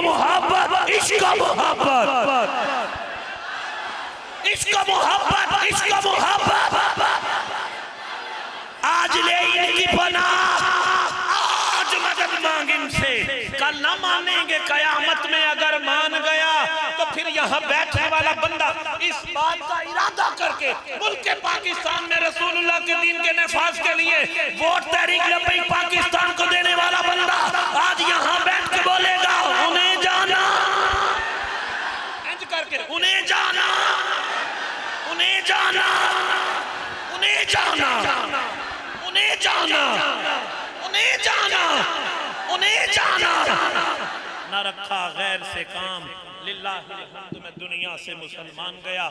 मोहब्बत, इश्क मोहब्बत, इश्क मोहब्बत, इश्क मोहब्बत। आज ले इनकी पनाह, आज मदद मांग इनसे। कल ना मानेंगे, कयामत में अगर मान गया तो फिर यहाँ बैठने वाला बंदा इस बात का इरादा करके मुल्क पाकिस्तान में रसूलुल्लाह के दीन के नफाज के लिए वोट तहरीक लब्बैक पाकिस्तान को देने वाला बंदा आज यहाँ बैठ के बोलेगा उन्हें जाना, इंज करके उन्हें जाना, उन्हें जाना, उन्हें जाना, उन्हें जाना, उन्हें जाना, उन्हें जाना। न रखा गैर से काम, लिल्लाहिल हम्द में दुनिया से मुसलमान गया।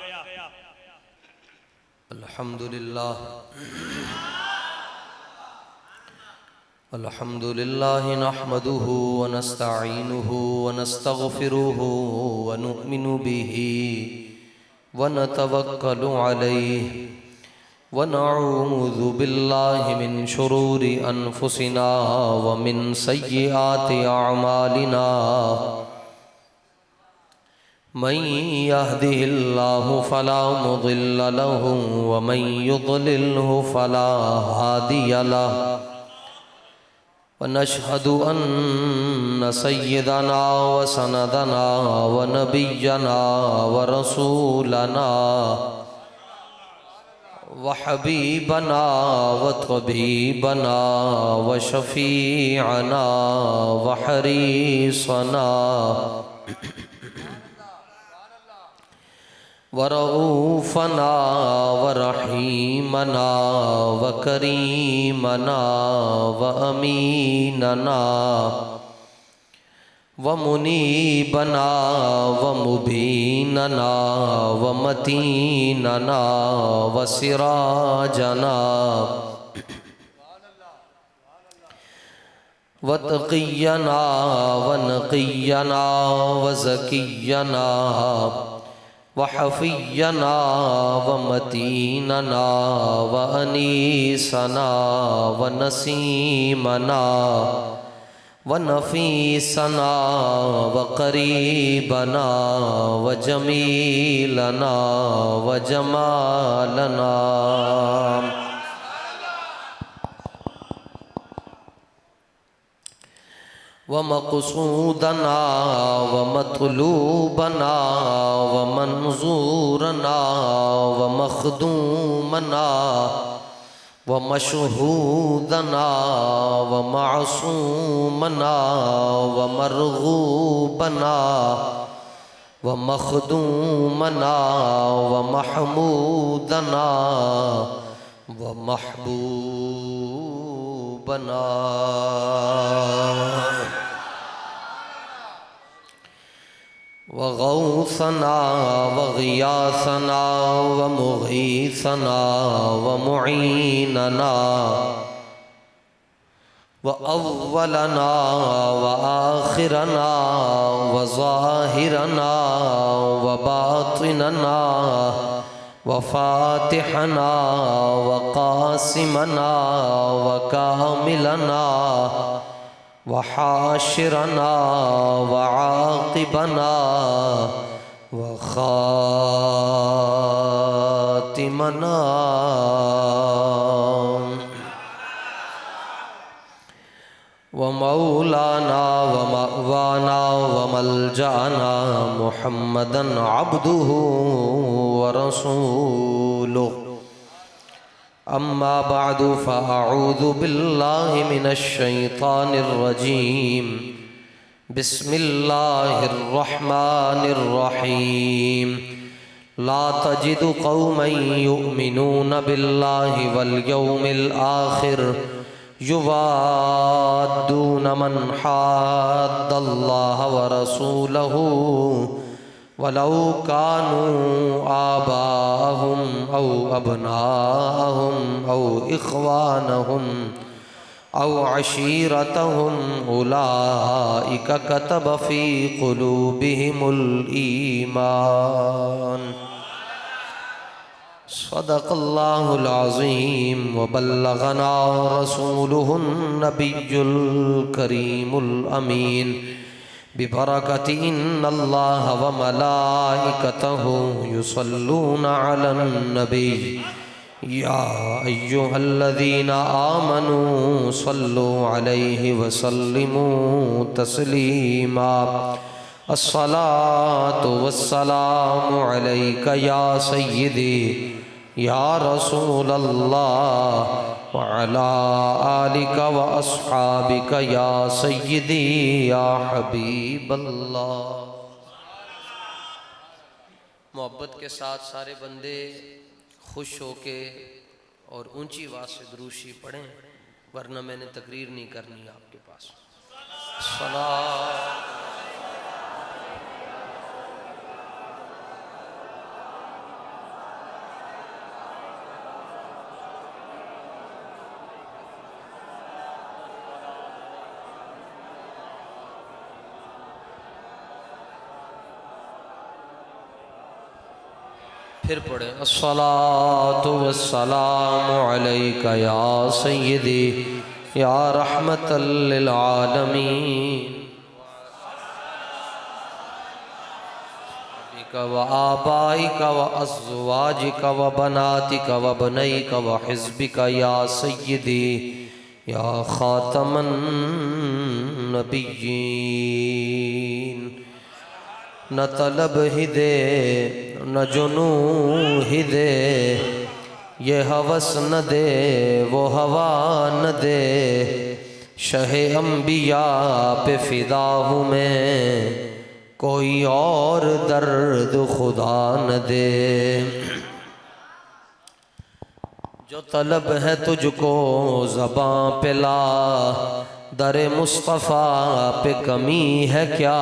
अल्हम्दुलिल्लाह, अल्हम्दुलिल्लाह नहमदुहु व नस्तईनुहु व नस्तगफिरुहु व नु'मिनु बिही व नतवक्कलु अलैहि व नऊज़ु बिल्लाहि मिन शुरूरि अनफुसिना व मिन सय्यिआति अअमालिना। मन यहदिहिल्लाहु फला मुदिल्ल लहु व मन युद्लिल्हु फला हादिय लहु। व नशहदु अन्न सय्यदना व सनदना व नबिय्यना व रसूलना व हबीबना व तबीबना व शफीअना व हरीसना व रऊफ़ना व रहीमना व करीमना व अमीनना व मुनीबना व मुबीनना व मतीनना व सिराजना व तक़ियना व नक़ियना व ज़कियना व हफ़ियना व मतीनना व अनीसना व नसीमना व नफ़ीसना व क़रीबना व जमीलना व जमालना व मक़सूदना व मतलूबना व मंजूरना व मख़दूमना व मशहूदना व मासूमना व मरगूबना व मख़दूमना व महमूदना व महबूबना व गौसना व गियासना व मुगीसना व मुईनना व अव्वलना व आखिरना व ज़ाहिरना व बातिनना व फातिहना व कासिमना व कामिलना व हाशिरना व आक़िबना व ख़ातिमना व मौलाना व मअवाना व मलजाना मुहम्मदन अब्दुहु व रसूलुहु। अम्मा बादु फ़अऊज़ु बिल्लाहि मिनश शैतानिर रजीम। बिस्मिल्लाहिर्रहमानिर्रहीम। ला तजिदु क़ौमन युमिनून बिल्लाहि वल यौमिल आखिर युवाद्दून मन हाद्दल्लाह व रसूलहु वलौ कानू आबाअहुम औ अबनाअहुम औ इख्वानहुम औ अशीरतहुम उलाइका कतब फ़ी क़ुलूबिहिमुल ईमान। सदक़ल्लाहुल अज़ीम व बल्लगना रसूलुहुन नबियुल करीमुल अमीन। बिबरकति इन्नल्लाह व मलाइकतहु युसल्लूना अलन नबी या अय्युहल्लज़ीना आमनू सल्लु अलैहि व सल्लिमू तस्लीमा। अस्सलातु वस्सलामु अलैका या सय्यदी या रसूलल्लाह व अला आलिका व अस्हाबिका या सय्यदी या हबीबल्लाह। मोहब्बत के साथ सारे बंदे खुश होके और ऊंची आवाज़ से दुरूशी पढ़ें, वरना मैंने तकरीर नहीं करनी आपके पास। सलात फिर पढ़े अस्सलातु वस्सलामु अलैका या सय्यदी या रहमतल लिल आलमीन व आबाइका व अज़वाजिका व बनातिका व बनैका व हिज़्बिका या सय्यदी या खातमन नबिय्यीन। न तलब ही दे न जुनू ही दे, ये हवस न दे वो हवा न दे, शहे अम्बिया पे फिदा हूँ मैं, कोई और दर्द खुदा न दे। जो तलब है तुझको ज़बां पे ला, दरे मुस्तफ़ा पे कमी है क्या,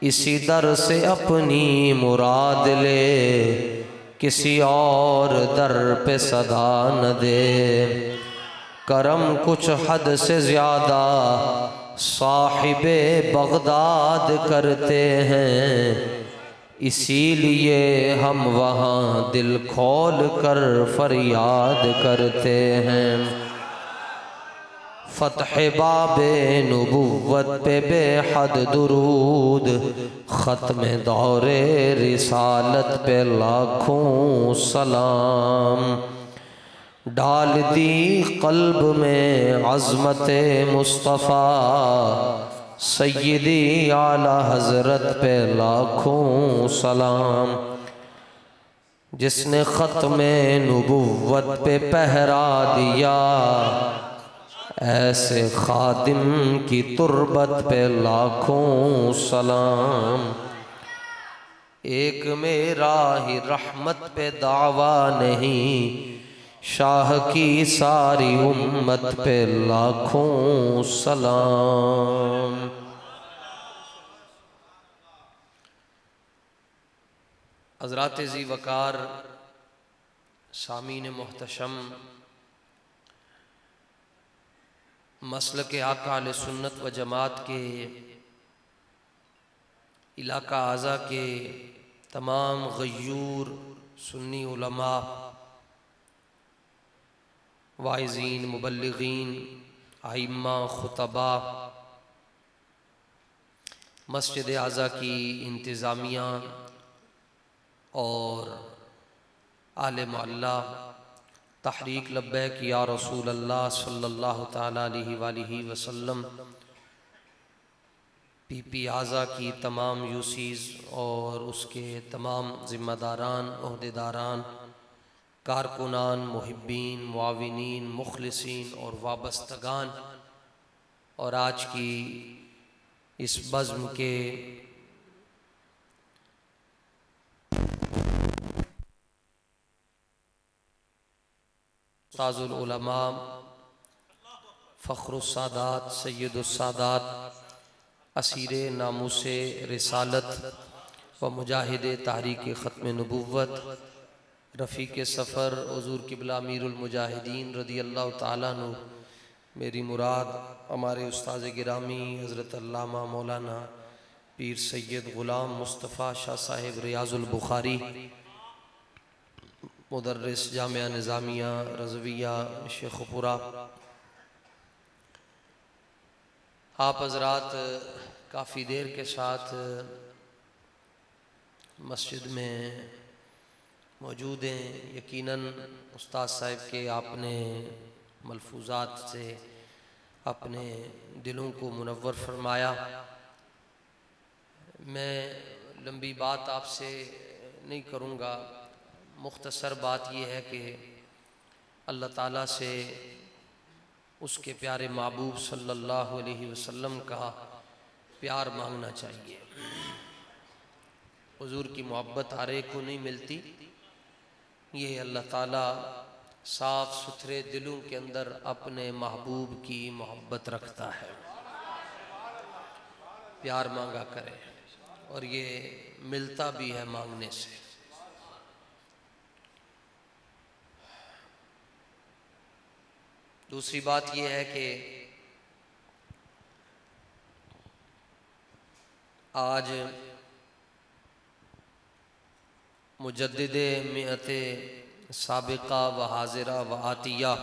इसी दर से अपनी मुराद ले, किसी और दर पे सदा न दे। करम कुछ हद से ज़्यादा साहिबे बगदाद करते हैं, इसीलिए हम वहाँ दिल खोल कर फरियाद करते हैं। फ़तह बाबे नबुव्वत पे बेहद दुरूद, ख़त्म दौरे रिसालत पे लाखों सलाम। डाल दी क़ल्ब में अज़मते मुस्तफ़ा, सय्यदी आला हज़रत पे लाखों सलाम। जिसने ख़त्म नबुव्वत पे पहरा दिया, ऐसे खादिम की तुरबत पे लाखों सलाम। एक मेरा ही रहमत पे दावा नहीं, शाह की सारी उम्मत पे लाखों सलाम। हज़रात ज़ी वकार सामीन मोहतशम, मसलक आका अहले सुन्नत व जमात के इलाका आज़ा के तमाम गयूर सुन्नी उलमा, वाइज़ीन, मुबल्लिगीन, आइम्मा, खुतबा, मस्जिद आज़ा की इंतज़ामिया और आले मोहल्ला, तहरीक लब्बैक या रसूल अल्लाह सल्लल्लाहु तआला अलैहि वसल्लम, पीपी आज़ा की तमाम यूसीज़ और उसके तमाम ज़िम्मेदारान, ओहदेदारान, कारकुनान, मुहिब्बीन, मुआविनीन, मुखलिसीन और वाबस्तगान, और आज की इस बज़्म के उस्ताज़ुल उलमा, फ़ख्रुस सादात, सय्यदुस सादात, असीरे नामुसे रिसालत व मुजाहिद तहरीक ख़त्म नबुव्वत, रफ़ीक सफ़र हुज़ूर क़िबला अमीरुल मुजाहिदीन रज़ी अल्लाह ताला अन्हु, मेरी मुराद हमारे उस्ताज़ गिरामी हज़रत अल्लामा मौलाना पीर सैयद ग़ुलाम मुस्तफ़ा शाह साहिब रियाज़ुल बुखारी, मुदर्रिस जामिया निज़ामिया रज़विया शेखुपुरा। आप हज़रात काफ़ी देर के साथ मस्जिद में मौजूद हैं। यकीनन उस्ताद साहब के आपने मलफूज़ात से अपने दिलों को मुनव्वर फरमाया। मैं लंबी बात आपसे नहीं करूँगा, मुख्तसर बात यह है कि अल्लाह ताला से उसके प्यारे महबूब सल्लल्लाहु अलैहि वसल्लम का प्यार मांगना चाहिए। हुजूर की मोहब्बत हर एक को नहीं मिलती। ये अल्लाह ताला साफ़ सुथरे दिलों के अंदर अपने महबूब की मोहब्बत रखता है। प्यार मांगा करें और ये मिलता भी है मांगने से। दूसरी बात यह है कि आज मुजद्दिदे मिअते साबिका व हाजिरा व आतिया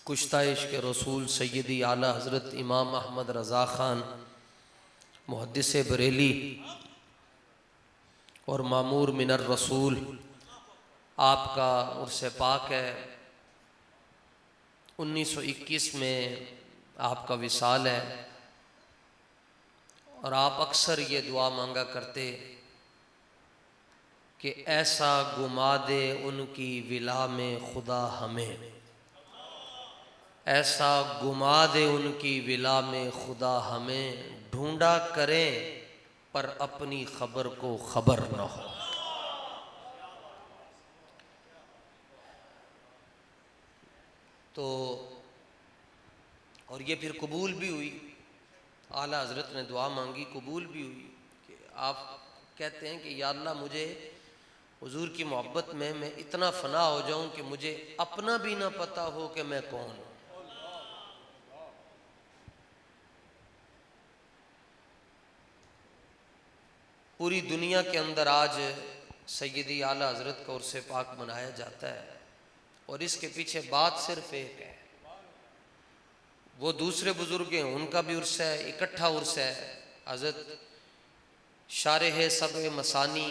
कुश्ता इश्क़ रसूल सैयदी आला हज़रत इमाम अहमद रज़ा ख़ान मुहद्दिस बरेली और मामूर मिनर रसूल आपका उर्स पाक है। 1921 में आपका विसाल है और आप अक्सर ये दुआ मांगा करते कि ऐसा गुमा दे उनकी विला में खुदा हमें, ऐसा गुमा दे उनकी विला में खुदा हमें, ढूंढा करें पर अपनी खबर को खबर न हो। तो और ये फिर कबूल भी हुई। आला हज़रत ने दुआ मांगी, कबूल भी हुई। कि आप कहते हैं कि या अल्लाह मुझे हुजूर की मोहब्बत में मैं इतना फ़ना हो जाऊं कि मुझे अपना भी ना पता हो कि मैं कौन हूं। पूरी दुनिया के अंदर आज सैयदी आला हज़रत का उर्स पाक मनाया जाता है और इसके पीछे बात सिर्फ एक है। वो दूसरे बुजुर्ग हैं, उनका भी उर्स है, इकट्ठा उर्स है। हज़रत शारह सब मसानी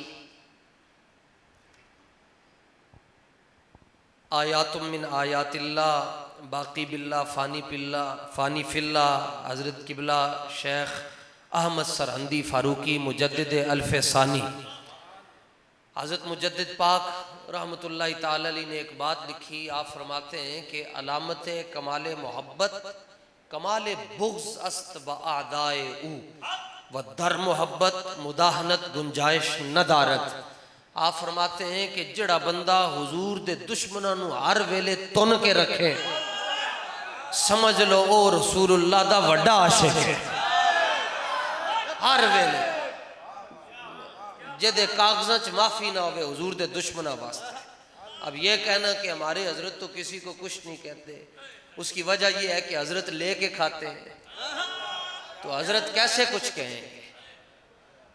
आयातुम मिन आयातिल्लाह बाकी बिल्ला फ़ानी फिल्ला हज़रत किबला शेख अहमद सरहंदी फ़ारूकी मुजद्दिद अल्फ़ सानी हज़रत मुजद्दिद पाक रहमतुल्लाहि ताला अलैहि ने एक बात लिखी। आप फरमाते हैं कि अलामत कमाल मोहब्बत कमाल बुग़्ज़ अस्त व आदाए ऊ व दर मोहब्बत मुदाहनत गुंजाइश नदारत। आप फरमाते हैं कि जड़ा बंदा हुजूर दे दुश्मनां नूं हर वेले तुन के रखे, समझ लो ओ रसूलुल्लाह दा वड्डा आशिक है। हर वेले जेदे कागज़ां च माफ़ी ना होवे हुजूर दे दुश्मनां वास्ते। अब ये कहना कि हमारे हजरत तो किसी को कुछ नहीं कहते, उसकी वजह यह है कि हजरत लेके खाते हैं, तो हजरत कैसे कुछ कहेंगे।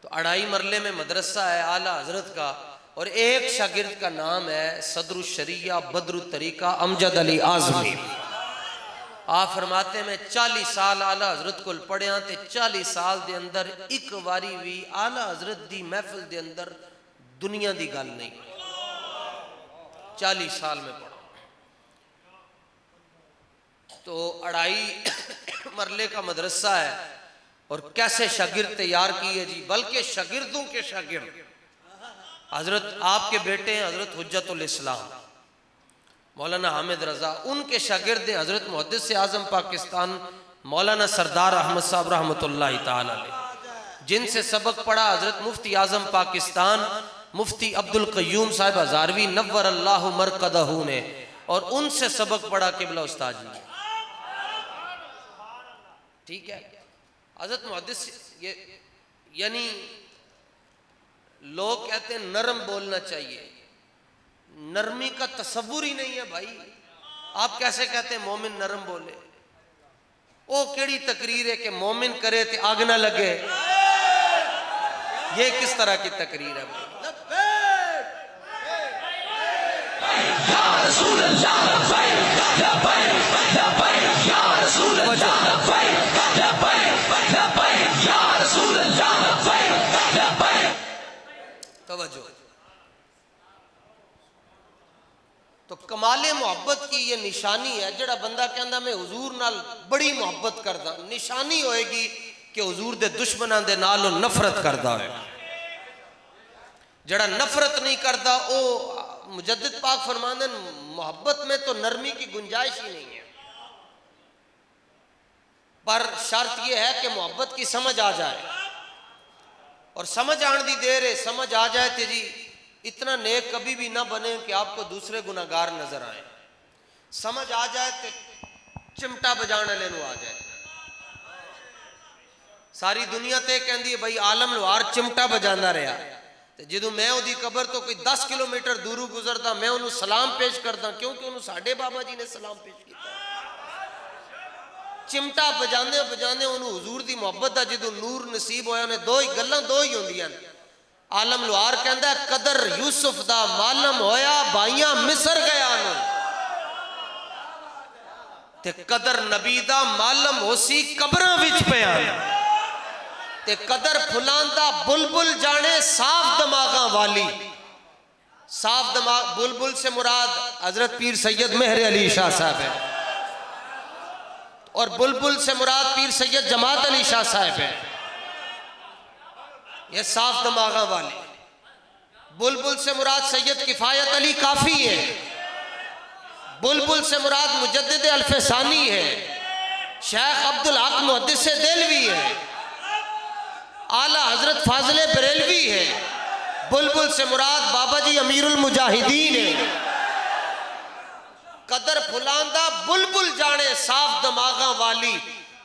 तो 2.5 मरले में मदरसा है आला हजरत का और एक शागिर्द का नाम है सदरुल शरिया बदरुल तरीका अमजद अली आज़मी। आप फरमाते मैं 40 साल आला हजरत को पढ़िया ते 40 साल दे अंदर एक बारी भी आला हजरत दी महफिल दे अंदर दुनिया दी गल नहीं। 40 साल में पढ़ा तो 2.5 मरले का मदरसा है और कैसे शागिर्द तैयार किए जी, बल्कि शागिर्दों के शागिर्द। हजरत आपके बेटे हैं हजरत हुज्जतुल इस्लाम मौलाना हामिद रजा, उनके शागिर्द हजरत मुहद्दिस आज़म पाकिस्तान मौलाना सरदार अहमद साहब रहमतुल्लाहि ताला अलैह, जिनसे सबक पढ़ा हजरत मुफ्ती आज़म पाकिस्तान मुफ्ती अब्दुल क़य्यूम साहब हज़ारवी नव्वर अल्लाहु मरकदहू ने, और उनसे सबक पढ़ा किबला उस्ताद जी। ठीक है, हजरत मुहद्दिस ये यानी लोग कहते हैं नरम बोलना चाहिए, नरमी का तसव्वुर ही नहीं है भाई। आप कैसे कहते हैं मोमिन नरम बोले? ओ केड़ी तकरीर है कि मोमिन करे ते आग ना लगे? ये किस तरह की तकरीर है भाई? की ये निशानी है। जड़ा बंदा कहता मैं हुजूर नाल बड़ी मुहब्बत करदा, निशानी होएगी कि हुजूर दे दुश्मनां दे नाल वो नफरत करदा होएगा। जड़ा नफरत नहीं करता वो मुजद्दिद पाक फरमाते मोहब्बत में तो नरमी की गुंजाइश ही नहीं है। पर शर्त यह है कि मोहब्बत की समझ आ जाए, और समझ आने दी देर है। समझ आ जाए तो जी इतना नेक कभी भी ना बने कि आपको दूसरे गुनाहगार नजर आए। समझ आ जाए तो चिमटा बजाने वाले आ जाए। सारी दुनिया तो कहती है भाई आलम लोहार चिमटा बजाना रहा, तो जो मैं उसकी कबर तो कोई 10 किलोमीटर दूर गुजरता मैं उन्होंने सलाम पेश करता, क्योंकि उन्होंने साढ़े बाबा जी ने सलाम पेश किया। चिमटा बजाने बजाने उन्होंने हुजूर की मुहब्बत का जो नूर नसीब होया, उन्हें दो ही गल्लां दो ही होंदियां। आलम लोहार कहता कदर यूसुफ दा मालम होया भाइयां मिसर गया नु, ते कदर नबी दा मालम होसी कबरां विच पिया, ते कदर फुलां दा बुलबुल जाने साफ दिमागा वाली। साफ दिमाग, बुलबुल से मुराद हजरत पीर सैयद मेहर अली शाह साहब है, और बुलबुल से मुराद पीर सैयद जमात अली शाह साहब है। ये साफ दिमागा वाले। बुलबुल से मुराद सैयद किफायत अली काफी है, बुलबुल से मुराद मुजद्दिद अल्फसानी है, शेख अब्दुल हक मुहद्दिस देलवी है, आला हजरत फाजले बरेलवी है। बुलबुल से मुराद बाबा जी अमीरुल मुजाहिदीन है। कदर फुलांदा बुलबुल जाने साफ दिमागा वाली,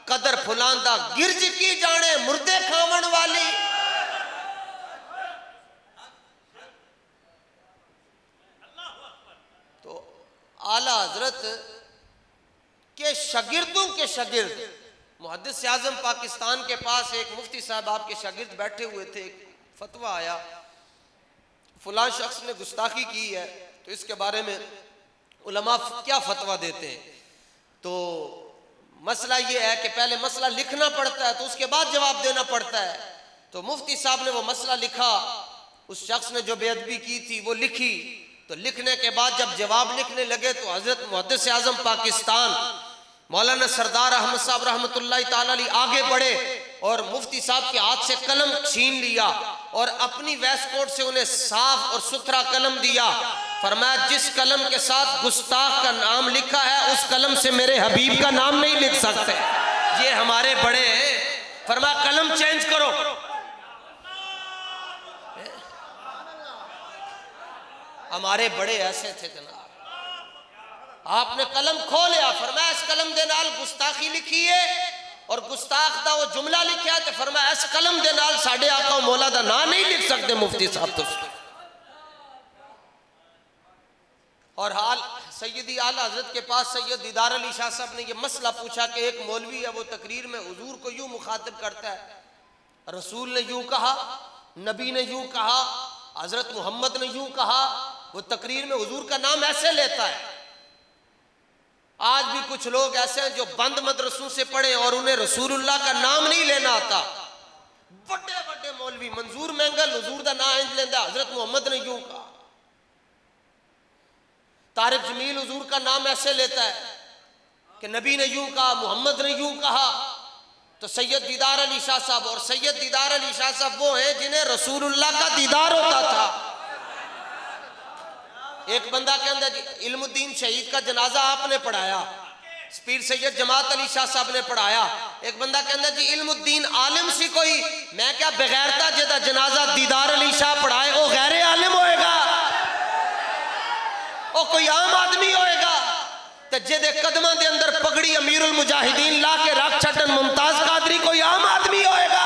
कदर फुलांदा गिरज की जाने मुर्दे खावन वाली। तो आला हजरत के शागिर्दों के शागिर्द मुहद्दिस आज़म पाकिस्तान के पास एक मुफ्ती साहब आपके शागिर्द बैठे हुए थे। एक फतवा आया फलां शख्स ने गुस्ताखी की है, तो इसके बारे में उलमा क्या फतवा देते हैं। तो मसला ये है कि पहले मसला लिखना पड़ता है, तो उसके बाद जवाब देना पड़ता है। तो मुफ्ती साहब ने वो मसला लिखा, उस शख्स ने जो बेअदबी की थी वो लिखी। तो लिखने के बाद जब जवाब लिखने लगे तो हजरत मुहद्दिस आज़म पाकिस्तान मौलाना सरदार अहमद साहब रहमतुल्लाह ताला अलैह आगे बढ़े और मुफ्ती साहब के हाथ से कलम छीन लिया और अपनी वेस्टकोट से उन्हें साफ और सुथरा कलम दिया। फरमाया जिस कलम के साथ गुस्ताख का नाम लिखा है उस कलम से मेरे हबीब का नाम नहीं लिख सकते, ये हमारे बड़े हैं। फरमाया कलम चेंज करो। हमारे बड़े ऐसे थे जनाब, आपने कलम खोलिया, फरमाया इस कलम दे नाल गुस्ताखी लिखी है और गुस्ताख दा वो जुमला लिखा है, तो फरमाया इस कलम दे नाल साडे आका मौला दा नाम नहीं लिख सकते मुफ्ती साहब। तो और हाल सैयदी आला हजरत के पास सैयद दीदार अली शाह साहब ने ये मसला पूछा कि एक मौलवी है वो तकरीर में हुजूर को यूं मुखातिब करता है, रसूल ने यूं कहा, नबी ने यूं कहा, हजरत मोहम्मद ने यूं कहा, वो तकरीर में हुजूर का नाम ऐसे लेता है। आज भी कुछ लोग ऐसे हैं जो बंद मदरसों से पढ़े और उन्हें रसूलुल्लाह का नाम नहीं लेना आता। बड़े बड़े मौलवी मंजूर महंगल हुजूर का नाम इंज लेंदा, हजरत मोहम्मद ने यूं कहा। तारिक जमील हुजूर का नाम ऐसे लेता है कि नबी ने यूं कहा, मोहम्मद ने यूं कहा। तो सैयद दीदार अली शाह साहब, और सैयद दीदार अली शाह साहब वो हैं जिन्हें रसूलुल्लाह का दीदार होता था। एक बंदा के अंदर इल्मुद्दीन शहीद का जनाजा आपने पढ़ाया, पीर सैयद जमात अली शाह साहब ने पढ़ाया। एक बंदा के अंदर जी इल्मुद्दीन आलिम सी कोई, मैं क्या बगैरता जेदा जनाजा दीदार अली शाह पढ़ाए वो गैर आलिम होएगा, वो कोई आम आदमी होएगा। तो जेदे कदमां दे अंदर पगड़ी अमीरुल मुजाहिदीन ला के रख छटन मुमताज कादरी कोई आम आदमी होएगा।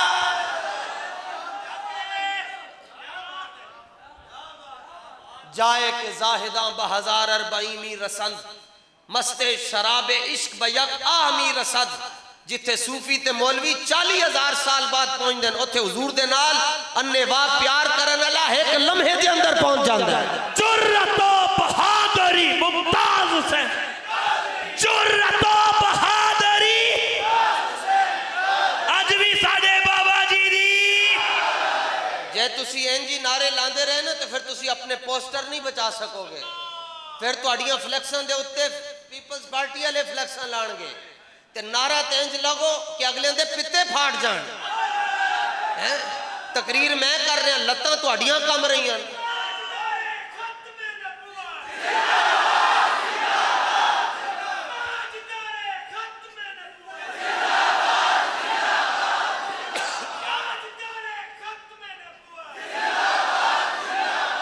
जाए के जाहिदा बहजार अरबईमी रसद मस्ते शराबे इश्क बयक आमी रसद, जिथे सूफी ते मौलवी 40,000 साल बाद पहुंचते हैं उथे हुजूर दे नाल अन्नेवा प्यार करन वाला एक लम्हे दे अंदर पहुंच जाता है। जुर्रतो बहादुरी मुमताज हुसैन, जुर्रतो बहादुरी अज भी साडे बाबा जी दी। जे तुसी इंजी नारे लांदे रहे ना तो फिर तुसी अपने पोस्टर नहीं बचा सकोगे, फिर तुहाडियां फ्लैक्सां दे उत्ते पीपल्स पार्टी वाले फ्लैक्स लाणगे ते नारा ते इंज लगो कि अगले दे पित्ते फाट जान। तकरीर मैं कर रहा, लत्तां तुहाडियां कम रही।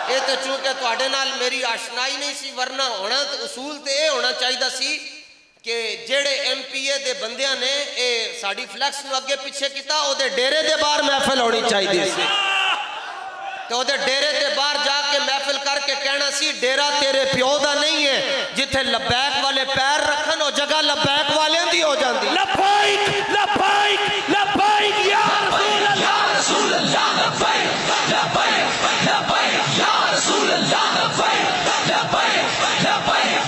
ये तो चूंकि तुहाडे नाल मेरी आशनाई नहीं सी, वरना होना तो उसूल तो यह होना चाहिए सी कि जेड़े MPA दे बंदियां ने ये साड़ी फ्लैक्स नूं अगे पीछे किया, ओदे डेरे दे बाहर महफिल होनी चाहिए सी। तो ओदे डेरे दे बाहर जाके महफिल करके कहना सी डेरा तेरे प्यो दा नहीं है, जिथे लबैक वाले पैर रखन वो जगह लबैक वालियां दी हो जाती। लब्बैक लब्बैक लब्बैक या रसूल अल्लाह, या रसूल अल्लाह, लब्बैक लब्बैक लब्बैक या रसूल अल्लाह, लब्बैक लब्बैक लब्बैक।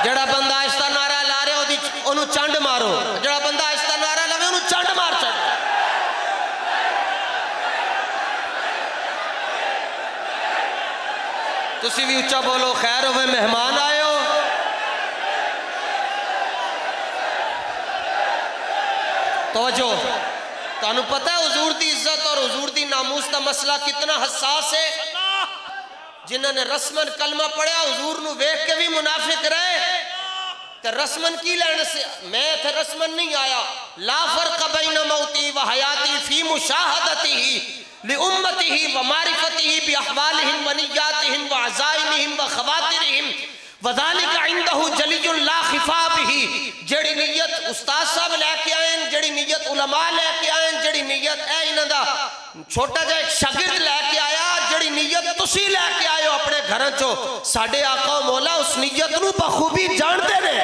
जड़ा बंदा आहिस्ता नारा ला रहा ओनू चंड मारो, जड़ा बंदा आहिस्ता नारा लावे ओनू चंड मार छो। तुसी भी उच्चा बोलो, खैर होवे मेहमान आए हो। तवज्जो, तानू पता है हुजूर दी इज्जत और हुजूर दी नामूस का मसला कितना हसास है। जिन्होंने रस्मन कलमा पढ़िया हुजूर नू वेख के भी मुनाफिक रहे, ते रस्मन की लैन से मैं इथे रस्मन नहीं आया। ला फर्क बैन मौती व हयाती फी मुशाहदतिही लि उम्मतिही व मारिफतिही बि अहवालिहिम व निय्यातिहिम व अज़ाइमिहिम व खवातिरिहिम व ज़ालिका इंदहु जलियुन ला खिफा बिही। जेड़ी नियत उस्ताद साहब लेके आए, जेड़ी नियत उलमा लेके आए, जेड़ी नियत है इन्हां दा छोटा जिहा एक शागिर्द लेके आया, जेड़ी नियत तुसी लेके आए हो अपने घर चो, साडे आका मौला उस नियत नू बखूबी जानते ने।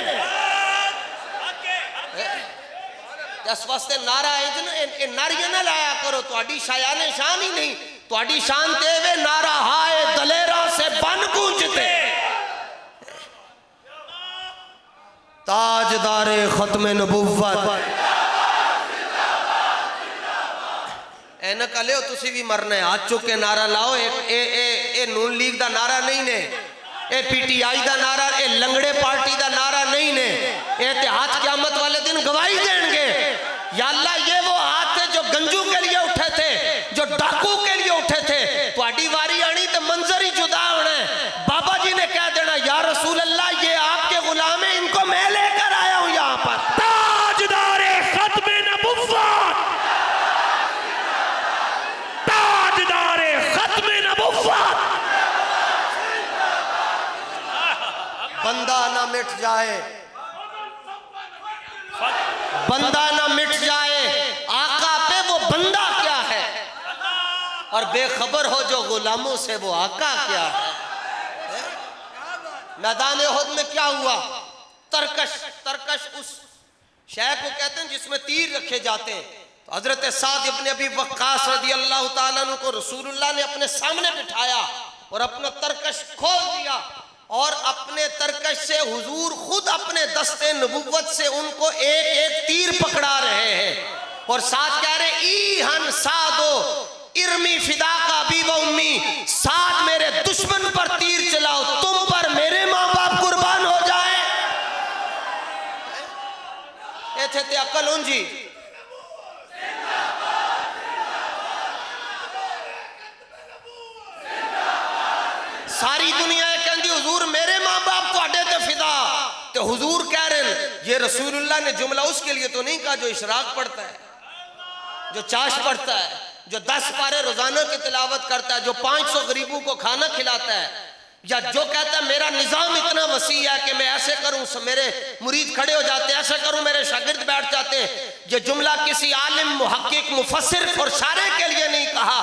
इस वास्ते नारा है नारियां ना लाया करो, तुहाडी शायाने शान ही नहीं, तुहाडी शान ते वे नारा हाय दलेरा से बन गूंजते। ताजदारे खत्म नबुव्वत ऐनक लियो, तुसी भी मरना है, हाथ चुक के नारा लाओ। ए नून लीग दा नारा नहीं ने, ए PTI दा नारा, ए लंगड़े पार्टी दा नारा नहीं ने। ए ते हाथ क़यामत वाले दिन गवाही देंगे, या अल्लाह ये वो हाथ थे जो गंजू के लिए उठे थे, जो डाकू के लिए उठे थे। तुहाडी वारी आनी तो मंजर ही जुदा होना है। बाबा जी ने कह देना या रसूल अल्लाह ये आपके गुलाम है, इनको मैं लेकर आया हूं यहाँ पर। ताजदारे खत्म नबुव्वत, ताजदारे खत्म नबुव्वत। बंदा ना मिट जाए, बंदा ना मिट जाए, आका पे वो बंदा क्या है, और बेखबर हो जो गुलामों से वो आका क्या है। मैदान उहद में क्या हुआ? तरकश, तरकश उस शय को कहते हैं जिसमें तीर रखे जाते हैं। तो हजरत साद इब्न अबी वक्कास रज़ी अल्लाह ताला अन्हु को रसूलुल्लाह ने अपने सामने बिठाया और अपना तरकश खोल दिया, और अपने तरकश से हुजूर खुद अपने दस्ते नबुव्वत से उनको एक एक तीर पकड़ा रहे हैं, और साथ कह रहे ईहन सादो इरमी फिदा का भी व उम्मी, साथ मेरे दुश्मन पर तीर चलाओ, तुम पर मेरे माँ बाप कुर्बान हो जाए। ऐथे ते अकल उंजी सारी दुनिया कहती हुजूर मेरे माँ बाप तुहाडे ते फिदा, तो हुजूर कह रहे हैं ये रसूलुल्लाह ने जुमला उसके लिए तो नहीं कहा जो इशराक पढ़ता है, जो चाश पढ़ता है, जो 10 पारे रोजाना की तिलावत करता है, जो 500 गरीबों को खाना खिलाता है, या जो कहता है मेरा निज़ाम इतना वसी है कि मैं ऐसे करूं मेरे मुरीद खड़े हो जाते हैं, ऐसे करूं मेरे शागिर्द बैठ जाते हैं। ये जुमला किसी आलिम मुहक्किक मुफस्सिर और शारे के लिए नहीं कहा,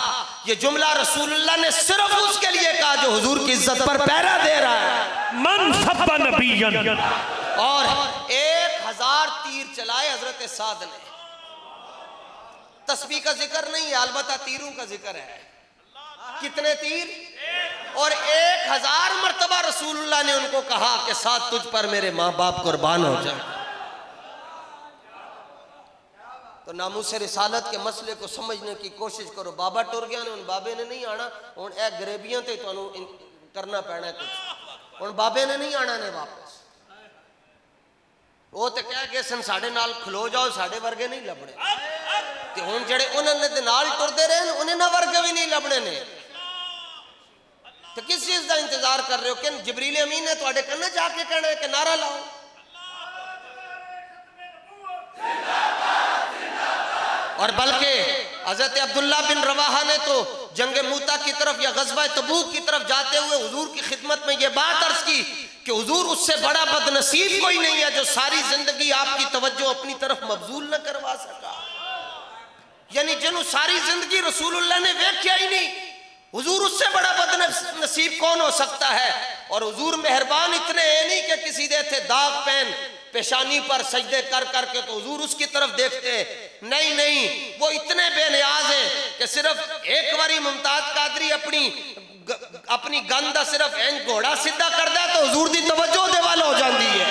ये जुमला रसूलुल्लाह ने सिर्फ उसके लिए कहा जो हुजूर की इज्जत पर पहरा दे रहा है। मन सब्बा नबियन, और 1000 तीर चलाए हजरत साद ने। तस्बीह का जिक्र नहीं है, अलबत्ता तीरों का जिक्र है। कितने तीर? और 1000 मर्तबा रसूलुल्लाह ने उनको कहा कि साथ तुझ पर मेरे माँ बाप कुर्बान हो जाए। तो नामूस रिसालत के मसले को समझने की कोशिश करो। बाबा टुर गया ने, उन बाबे ने नहीं आना, हुण ए गरीबियां ते तुहानू करना पैना है कुछ। हुण बाबे ने नहीं आना ने वापस, वो तो कह गए सन साडे नाल खलो जाओ, साडे वर्गे नहीं लभणे। ते हुण जेड़े उन्हां दे नाल टुरदे रहे उन्हें ना वर्गे भी नहीं लभणे ने। तो किस चीज का इंतजार कर रहे हो कि जिब्रील अमीन ने तुहाडे कन्ने जाके कहना है कि नारा लाओ। और बल्कि हजरत अब्दुल्ला बिन रवाहा ने तो जंग मूता की तरफ या गज़वा तबूक की तरफ जाते हुए हुजूर की खिदमत में यह बात अर्ज की कि हुजूर उससे बड़ा बदनसीब कोई नहीं है जो सारी जिंदगी आपकी तवज्जो अपनी तरफ मबजूल न करवा सका। यानी जिन्हों सारी जिंदगी रसूलुल्लाह ने वेख्या ही नहीं, हुजूर उससे बड़ा बदनसीब कौन हो सकता है। और हुजूर मेहरबान इतने हैं नहीं कि किसी दे थे दाग पेन पेशानी पर सजदे कर करके तो हुजूर उसकी तरफ देखते हैं। नहीं नहीं, वो इतने बेनियाज हैं कि सिर्फ एक बारी मुमताज कादरी अपनी गंदा सिर्फ इंज घोड़ा सीधा कर दे तो हुजूर दी तवज्जो दे वाल हो जाती है।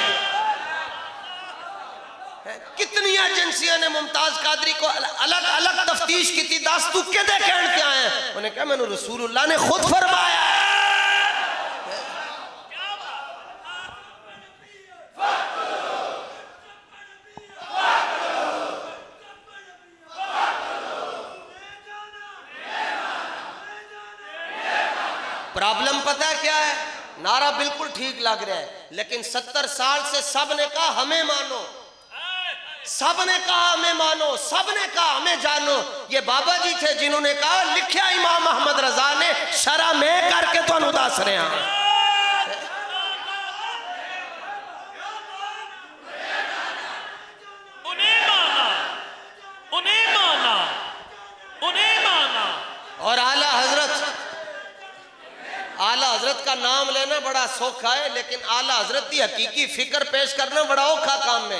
कितनी एजेंसियां ने मुमताज कादरी को अलग अलग तफ्तीश की थी, दस तू किदे कहण के आए हैं। उन्हें कहा मैंने रसूलुल्लाह ने खुद फरमाया है। प्रॉब्लम पता है क्या है? नारा बिल्कुल ठीक लग रहा है, लेकिन 70 साल से सब ने कहा हमें मानो, सब ने कहा हमें मानो, सब ने कहा हमें जानो। ये बाबा जी थे जिन्होंने कहा लिखा इमाम अहमद रजा ने शरा में करके तो अनुदास रहे हैं। और आला हजरत का नाम लेना बड़ा सौखा है, लेकिन आला हजरत की हकीकी फिक्र पेश करना बड़ा औखा काम है।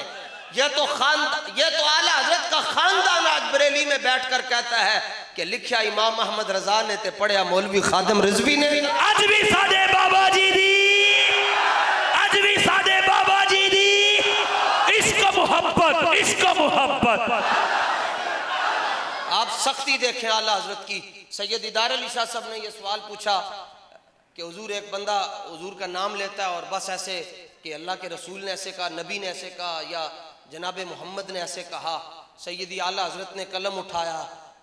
ये तो आला हजरत का खानदान आज बरेली में बैठकर कहता है कि लिखा इमाम अहमद रजा ने ते पढ़िया मौलवी खादिम रिजवी ने। आज भी सादे बाबा जी दी, आज भी सादे बाबा जी दी इश्क मोहब्बत, इश्क मोहब्बत। आप सख्ती देखें आला हजरत की। सैयद इदार अली शाह साहब ने यह सवाल पूछा कि हुजूर एक बंदा हुजूर का नाम लेता है और बस ऐसे कि अल्लाह के रसूल ने ऐसे कहा, नबी ने ऐसे कहा या जनाब मोहम्मद ने ऐसे कहा। सैयदी आला हजरत ने कलम उठाया,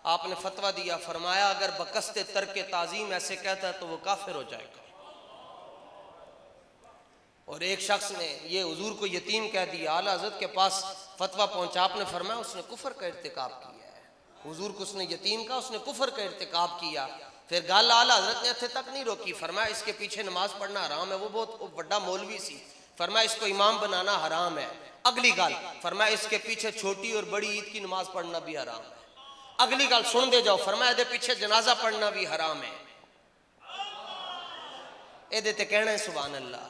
आपने फतवा दिया, फरमाया अगर बकस्ते तर्क ताज़ीम ऐसे कहता है तो वो काफिर हो जाएगा। और एक शख्स ने ये हुजूर को यतीम कह दिया, आला हजरत के पास फतवा पहुंचा, आपने फरमाया उसने कुफर का इर्तिकाब किया है। हुजूर को उसने यतीम कहा, उसने कुफर का इर्तिकाब किया। फिर गल आला हजरत ने इत्थे तक नहीं रोकी, फरमाया इसके पीछे नमाज पढ़ना हराम है, वो बहुत बड़ा मौलवी सी, फरमाया इसको इमाम बनाना हराम है। अगली गल फरमाया इसके पीछे छोटी और बड़ी ईद की नमाज पढ़ना भी हराम है। अगली गल सुन दे जाओ, फरमाया इहदे पीछे जनाजा पढ़ना भी हराम है। इहदे ते कहना है सुभान अल्लाह।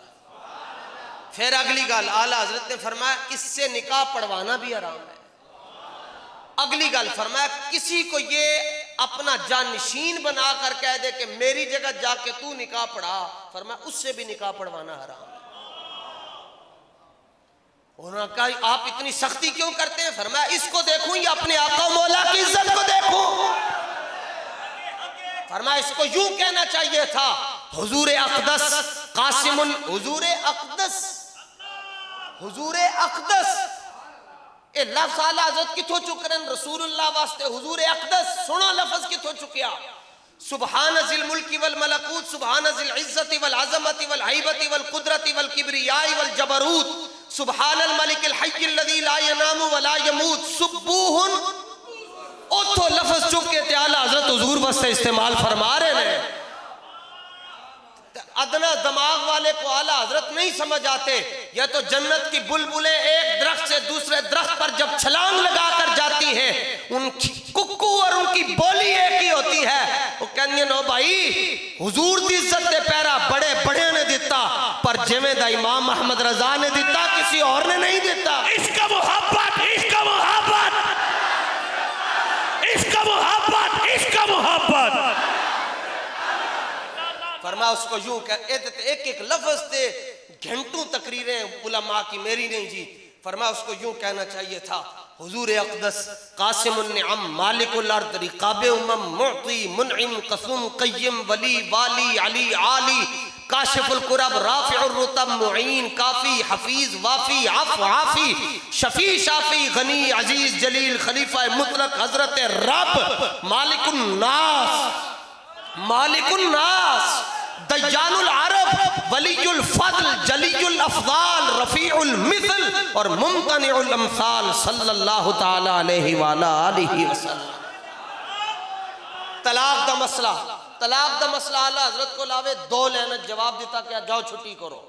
फिर अगली गल आला हजरत ने फरमाया इससे निकाह पढ़वाना भी हराम है। अगली गल फरमाया किसी को ये अपना जानशीन बना कर कह दे कि मेरी जगह जाके तू निकाह पढ़ा, फरमाया उससे भी निकाह पढ़वाना हराम है। उन्होंने कहा आप इतनी सख्ती क्यों करते हैं? फरमाया इसको देखूं या अपने आका मौला की इज्जत को देखूं? फरमाया इसको यूं कहना चाहिए था हुजूर अक़दस कासिमुल हुजूर अक़दस, हुजूर अक़दस। ए लफ्ज़ आला हज़रत किथों चुकरन रसूलुल्लाह वास्ते हुजूर अक़दस। सुनो लफ्ज़ किथों चुकिया, सुबहान ज़िल मुल्की वल मलकूत, सुबहान ज़िल इज़्ज़ति वल अज़मति वल हैबति वल कुदरति वल किब्रियाई वल जबरूत, सुबहानल मलिकिल हय्यिल लज़ी ला यनामु व ला यमूत, सुब्बूहुन। ओथो लफ्ज़ चुक के आला हज़रत हुजूर वास्ते इस्तेमाल फरमा रहे हैं। अदना दिमाग वाले को आला हजरत नहीं समझ आते। यह तो जन्नत की बुलबुलें एक दरख्त से दूसरे दरख्त पर जब छलांग लगा कर जाती है, उनकी कुक्कू और उनकी बोली एक ही होती है। वो कहनी नो भाई हुजूर दी इज्जत दे पैरा बड़े बड़े ने दिता, पर जिवें दा इमाम अहमद रजा ने दिता किसी और ने नहीं दिता। इसका मोहब्बत, इसका मोहब्बत, इसका मोहब्बत, इसका मोहब्बत। फरमा उसको यूं कह, एक एक लफ्ज से घंटों तकरीरें उलमा की, मेरी नहीं जी। फरमा उसको यूं कहना चाहिए था हुजूर अक़दस कासिमुन निअम मालिकुल अर्द रिकाबे उमम मुअती मुनइम कसुम क़य्यिम वली वाली अली आली काशिफुल कुरब राफ़िउर रुतब मुईन काफ़ी हफीज़ वाफ़ी आफ़ आफ़ी शफ़ी शाफ़ी गनी अजीज़ जलील खलीफा मुतलक हज़रत रब मालिकुन नास दयानुल अरब वलीयुल फज़ल जलीयुल अफ़ज़ाल रफ़ीउल मिसल और मुमतनिउल अमसाल सल्लल्लाहु ताला अलैहि वालिहि वसल्लम। तलाक दा मसला आला हजरत को लावे 2 लाइनत जवाब दिता क्या जाओ छुट्टी करो।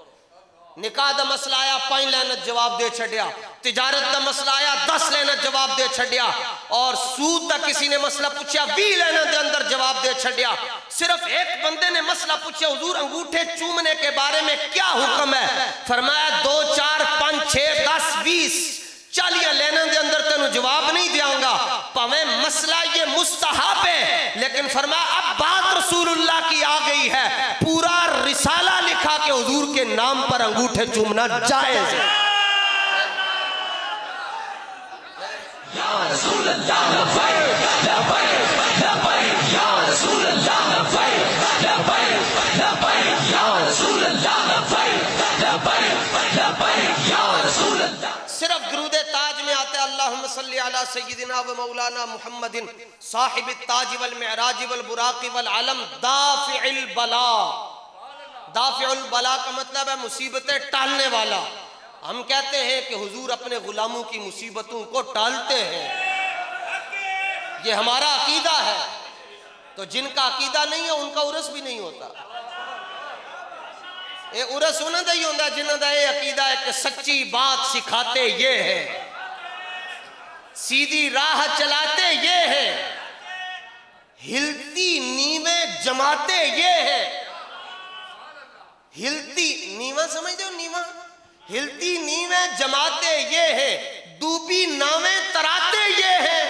निकाह दा मसला आया 5 लाइनत जवाब दे छड़िया। तिजारत दा मसला आया 10 लाइनत जवाब दे छड़िया। और सूद दा किसी ने मसला पूछा 20 लाइनत दे अंदर जवाब दे छड़िया। सिर्फ एक बंदे ने मसला पूछा हुजूर अंगूठे चूमने के बारे में क्या हुक्म है? फरमाया 2 4 5 6 10 20 40 लाइनों के अंदर तेन जवाब नहीं देंगा। भावे मसला ये मुस्तहब है, लेकिन फरमाया अब बात रसूलुल्लाह की आ गई है, पूरा रिसाला लिखा के हुजूर के नाम पर अंगूठे चूमना जायज है। या रसूलल्लाह लबैक लबैक लबैक या रसूलल्लाह लबैक लबैक लबैक या रसूलल्लाह लबैक लबैक लबैक या रसूलल्लाह। सिर्फ दुरूद ताज में आता है अल्लाहुम्मा सल्ली अला सय्यिदिना व मौलाना मुहम्मदिन साहिब ताज वल मिअराज वल बुराक वल अलम दाफिउल बला। दाफिउल बला का मतलब है मुसीबतें टालने वाला। हम कहते हैं कि हुजूर अपने गुलामों की मुसीबतों को टालते हैं, ये हमारा अकीदा है। तो जिनका अकीदा नहीं है उनका उर्स भी नहीं होता। ये उर्स उन्होंने ही होता जिन्हों का ये अकीदा है कि सच्ची बात सिखाते ये है, सीधी राह चलाते ये है, हिलती नीवें जमाते ये है। हिलती नीवा समझते हो? नीवा हिलती नीवें जमाते ये है, डूबी नावें तराते ये है।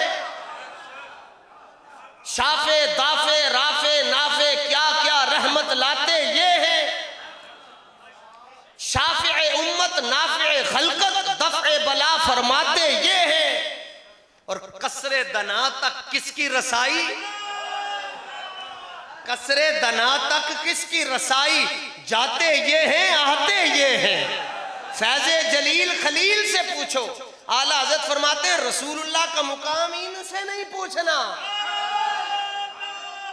शाफे दाफे राफे नाफे क्या क्या रहमत लाते ये है। शाफे उम्मत नाफे खलकत दफे बला फरमाते ये है। और कसरे दना तक किसकी रसाई? कसरे दना तक किसकी रसाई? जाते ये हैं आते ये हैं। फैज़े जलील खलील से पूछो। आला हज़रत फरमाते हैं रसूलुल्लाह का मुकाम इनसे नहीं पूछना।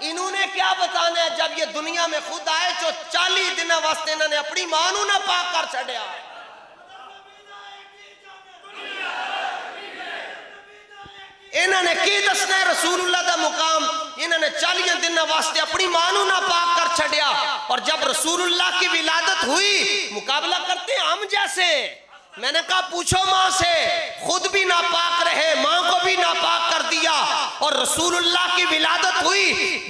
इन्होंने क्या बताना है? जब ये दुनिया में खुद आए तो 40 दिन वास्ते इन्होंने अपनी मां नूं ना पाक कर छड़िया। इन्होंने की दसना है रसूलुल्लाह का मुकाम? इन्होंने 40 दिन वास्ते अपनी मां नूं ना पाक कर छड़िया। और जब रसूलुल्लाह की विलादत हुई, मुकाबला करते हैं हम जैसे। मैंने कहा पूछो मां से, खुद भी नापाक रहे, मां को भी नापाक कर दिया। और रसूलुल्लाह की विलादत हुई,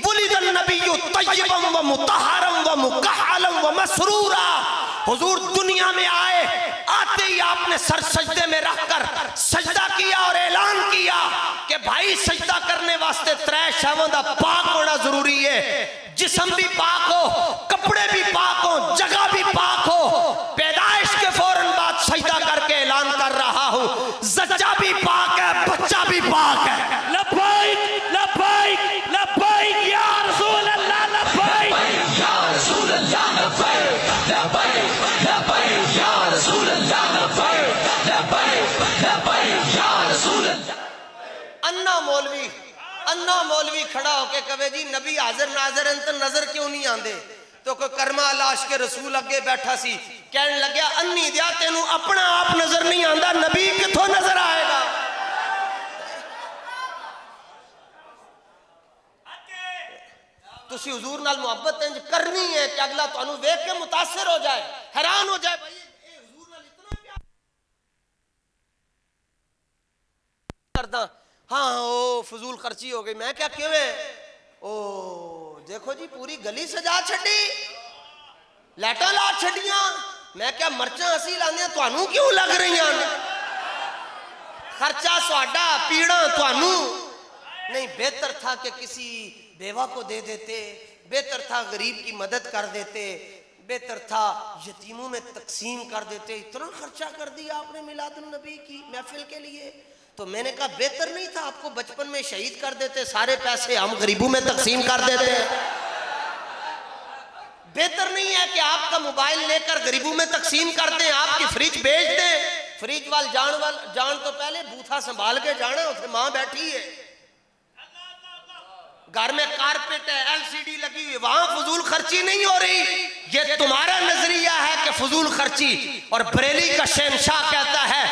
वुलिदन नबिय्यु तय्यबन व मुतहहरन व मुकहहलन व मसरूरा। हुजूर दुनिया में आए, आते ही आपने सर सजदे में रखकर सजदा किया और ऐलान किया कि भाई सजदा करने वास्ते 3 शैवां दा पाक होना जरूरी है। जिस्म भी पाक हो, कपड़े भी पाक हो, जगह भी पाक हो। पैदाइश के फौरन बाद सजदा करके ऐलान कर रहा हूं, ज़च्चा भी पाक है, बच्चा भी पाक है। लब्बैक लब्बैक लब्बैक या रसूल अल्लाह लब्बैक या रसूल अल्लाह लब्बैक लब्बैक लब्बैक या रसूल अल्लाह लब्बैक लब्बैक लब्बैक या रसूल अल्लाह। अन्ना मौलवी खड़ा होके कहे जी नबी हाजिर नाजर तो नजर क्यों नहीं आंदे? तो कोई कर्मा लाश के रसूल अगे बैठा सी, कहने लग्या अन्नी दिया तेनू अपना आप नजर नहीं आंदा, नबी किथों नजर आएगा? तुसी हुजूर नाल मुहब्बत इंज करनी है कि अगला तुहानू वेख के मुतासिर हो जाए, हैरान हो जाए, भाई ये हुजूर नाल इतना प्यार करदा। हाँ ओ फजूल खर्ची हो गई। मैं क्या क्यों है? ओ देखो जी पूरी गली सजा छड़ी, लाइटां ला छड़ियां। मैं क्या मर्चां असी लाने तुहानू क्यों लग रही हैं? खर्चा स्वाडा, पीड़ा तुहानू नहीं। बेहतर था कि किसी बेवा को दे देते, बेहतर था गरीब की मदद कर देते, बेहतर था यतीमों में तकसीम कर देते। इतना खर्चा कर दिया आपने मिलादुन नबी की महफिल के लिए। तो मैंने कहा बेहतर नहीं था आपको बचपन में शहीद कर देते, सारे पैसे हम गरीबों में तकसीम कर देते। बेहतर नहीं है कि आपका मोबाइल लेकर गरीबों में तकसीम कर दें, आपकी फ्रिज बेच दें। फ्रिज वाल जान तो पहले बूथा संभाल के जाना, उसमें मां बैठी है, घर में कारपेट है, एलसीडी लगी हुई, वहां फजूल खर्ची नहीं हो रही। ये तुम्हारा नजरिया है कि फजूल खर्ची। और बरेली का शहंशाह कहता है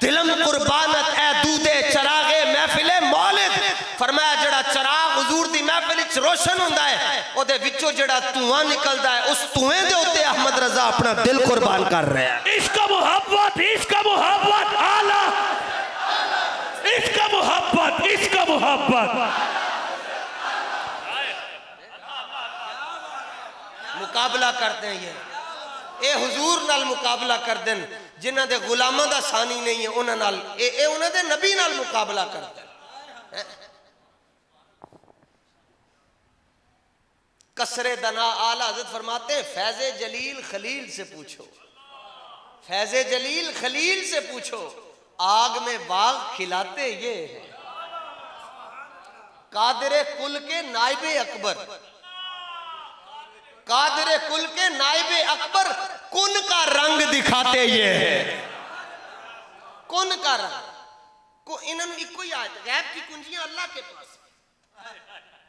दिलम कुर्बानत है दूधे चरागे महफिले मौलिद। फरमाया जड़ा चराग हुजूर दी महफिल विच रोशन हुंदा है, ओदे विचों जड़ा धुआं निकलदा है, उस धुएं दे उत्ते अहमद रजा अपना दिल कुर्बान कर रहे हैं। इसका मोहब्बत आला, इसका मोहब्बत मुकाबला करते हैं। ये हुजूर नाल मुकाबला कर देन, जिन्हां दे गुलामां दा सानी नहीं है उन्हां नाल, ये उन्हां दे नबी नाल मुकाबला करते हैं। कसरे दना आला हज़रत फरमाते हैं फैज़े जलील खलील से पूछो, फैज़े जलील खलील से पूछो, आग में बाग खिलाते ये है। कादिरे कुल के नाइबे अकबर, कादिरे कुल के नाइबे अकबर कुन का रंग दिखाते ये है। कुन का रंग को इन्होंने इको ही आयत, गैब की कुंजियां अल्लाह के पास है,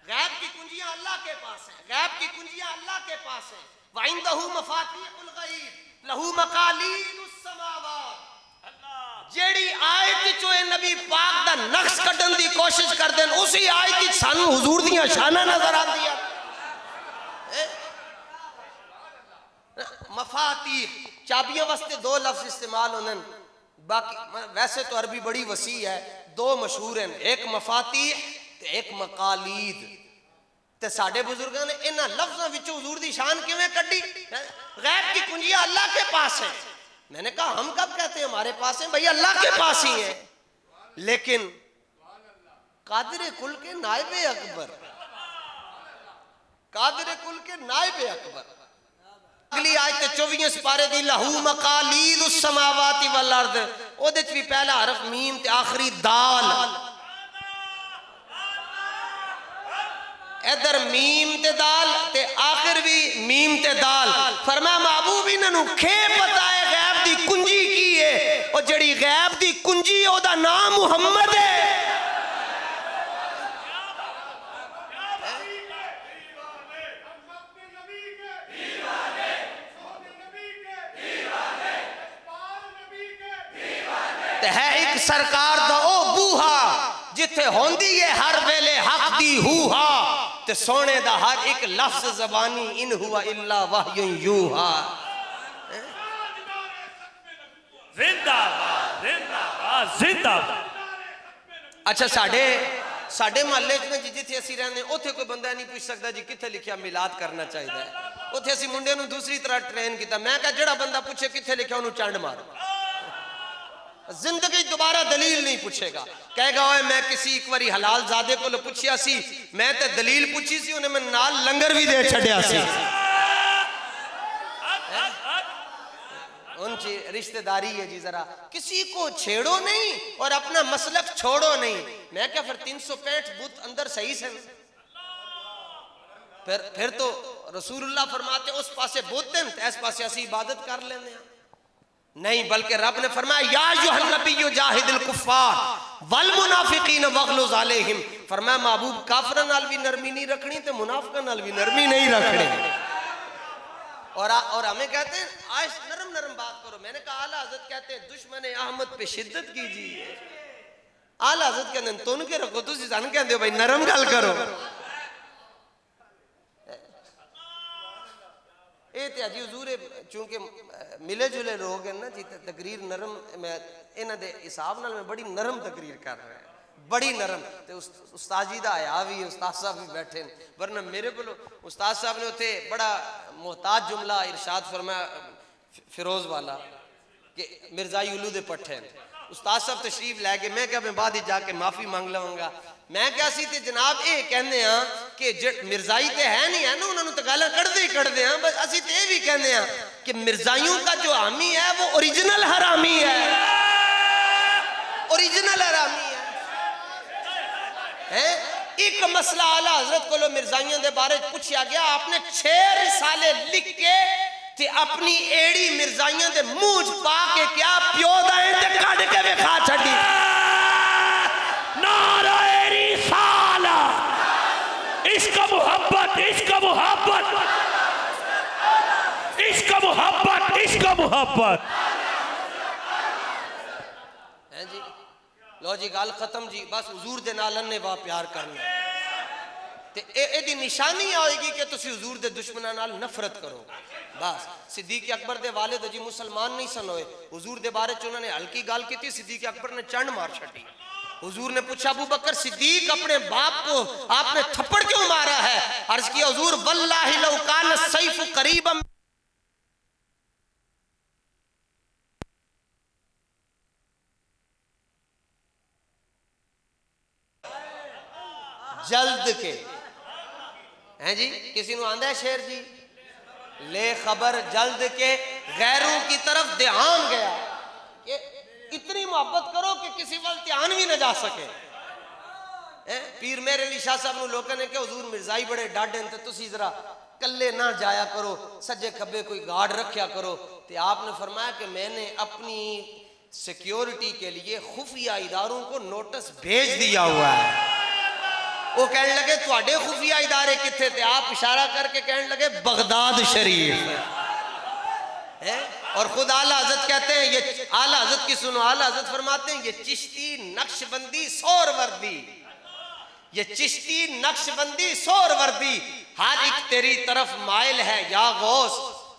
गैब की कुंजियां अल्लाह के पास है, गैब की कुंजियां अल्लाह के पास है। वइंदहु मफातिहुल गैब लहू मकालीदुस समावात। जेड़ी आयत चो नबी पाक दा नक्श कढन दी कोशिश कर देन, उसी आयत विच सानू हुजूर दी शाना नजर आंदी है। मफाती चाबियों वास्ते दो लफ्ज इस्तेमाल होने, बाकी वैसे तो अरबी बड़ी वसी है, दो मशहूर हैं, एक मफाती एक मकालीद। ते साडे बुजुर्गों ने इन्हां लफ्ज़ों विचों हुजूर दी शान किवें कड्डी? गैब की कुंजियां अल्लाह के पास है। मैंने कहा हम कब कहते हैं हमारे पास है? भाई अल्लाह के पास ही है। लेकिन कादिर कुल के नाइबे अकबर, कादिर कुल के नाइबे अकबर। अगली आयत 24 सिपारे दी लहू मकालीदुस समावाति वल अर्द, ओदे च भी पहला हरफ मीम ते आखिरी दाल। इधर मीम ते दाल ते आखिर भी मीम ते दाल। फरमाया महबूब इन्हां खे पता है गैब दी कुंजी की है, और जड़ी गैब दी कुंजी ओदा नाम मुहम्मद है। है एक सरकार दा ओ बूहा जिथे होंदी है हर वेले हक दी हूहा, ते सोने दा हर एक लफ्ज ज़बानी इन हुआ इल्ला वहयुन यूहा। जिंदाबाद जिंदाबाद जिंदाबाद। अच्छा साडे महल्ले में जिथे असीं रहंदे उत्थे कोई बंदा नहीं पूछ सकदा जी किथे लिखिया मिलाद करना चाहिए। उत्थे असीं मुंडे नूं दूसरी तरह ट्रेन किया। मैं कहा जेड़ा बंदा पूछे किथे लिखिया उन्होंने चंड मारो, जिंदगी दोबारा दलील नहीं पूछेगा। कहेगा ओए मैं किसी एक बारी हलाल ज़ादे को पूछिया सी, मैं ते दलील पूछी सी, उन्हें मैं नाल लंगर भी दे छड़िया सी। उनकी रिश्तेदारी है जी, जरा किसी को छेड़ो नहीं और अपना मसलक छोड़ो नहीं। मैं क्या फिर 365 बुत अंदर सही से, फिर तो रसूलुल्लाह फरमाते उस पासे बुत हैं तो इस पासे असी इबादत कर लेंगे नहीं, बल्कि रब ने फरमाया या अय्युहन नबिय्यु जाहिदिल कुफ्फार वल मुनाफिकीन वगलुज़ अलैहिम। फरमाया महबूब काफिरां नाल भी नरमी नहीं रखनी ते मुनाफिकां नाल भी नरमी नहीं रखनी। और हमें कहते हैं आज नरम नरम बात करो। मैंने कहा आला हज़रत कहते हैं दुश्मन अहमद पे शिद्दत कीजिए। आला हज़रत कहते हैं तुन के रखो, तुसी सन कहते हो भाई नरम गल करो। ये तो अजी हजूर चूंकि मिले जुले लोग हैं ना जी, तकरीर नरम मैं इन्हां दे हिसाब नाल मैं बड़ी नरम तकरीर कर रहा है, बड़ी नरम। तो उस्ताद जी दा आया भी, उस्ताद साहब भी बैठे, वरना मेरे को उस्ताद साहब ने उत्थे बड़ा मोहताज जुमला इरशाद फरमाया फिरोज वाला कि मिर्जाई उल्लू दे पट्ठे। उस्ताद साहब तशरीफ लै गए, मैं क्या मैं बाद ही जाके माफ़ी मांग लवांगा। मैं क्या सी ते जनाब ये कहने कि मिर्जाई ते है नहीं है ना, उन्होंने तो गाला कढ़दे ही कढ़दे हैं, बस असी तो ये भी कहने कि मिर्जाइयों का जो हामी है वो ओरिजिनल हरामी है, ओरिजिनल हरामी है? एक मसला आला हजरत को मिर्जाइयों के बारे पूछा गया, आपने 6 रिसाले लिख के ते अपनी एड़ी मिर्जाइयों के मुंह च पा के क्या प्यो दाएं ते कढ़ के विखा छड़ी। नारे रिसाला, इश्क मोहब्बत, इश्क मोहब्बत, इश्क मोहब्बत, इश्क मोहब्बत। हैं जी, लो जी गल खत्म जी, बस हुजूर दे नाल ने वाह प्यार करना ते एदी निशानी आएगी कि तुसी हुजूर दे दुश्मनां नाल नफरत करो। बस सिद्दीक अकबर दे वालिद जी मुसलमान नहीं सन होए, हुजूर दे बारे च उन्होंने हल्की गाल की थी, सिद्दीक अकबर ने चंड मार छड़ी। हुजूर ने पूछा अबू बकर सिद्दीक अपने बाप को आपने थप्पड़ क्यों मारा है? अर्ज किया हुजूर वल्लाहि लौ कान सैफ करीबम, जल्द के हैं जी, किसी को आंदा है शेर जी, ले खबर जल्द के गैरों की तरफ ध्यान गया। इतनी मोहब्बत करो कि किसी वल ध्यान भी न जा सके। पीर मेरे अली शाह साहब लोगों ने कहा हुजूर मिर्जाई बड़े डाढ़े हैं, तो तुसी जरा कल्ले ना जाया करो, सज्जे खब्बे कोई गार्ड रखा करो। तो आपने फरमाया कि मैंने अपनी सिक्योरिटी के लिए खुफिया इदारों को नोटिस भेज दिया हुआ है। वो कहने लगे तुहाडे खुफिया इदारे किथे थे? आप इशारा करके कहने लगे बगदाद शरीफ है। और खुद आला हजरत कहते हैं, ये आला हजरत की सुनो, आला हजरत फरमाते हैं ये चिश्ती नक्शबंदी सोरवर्दी, ये चिश्ती नक्शबंदी सोरवर्दी, हर एक तेरी तरफ माइल है या गौस,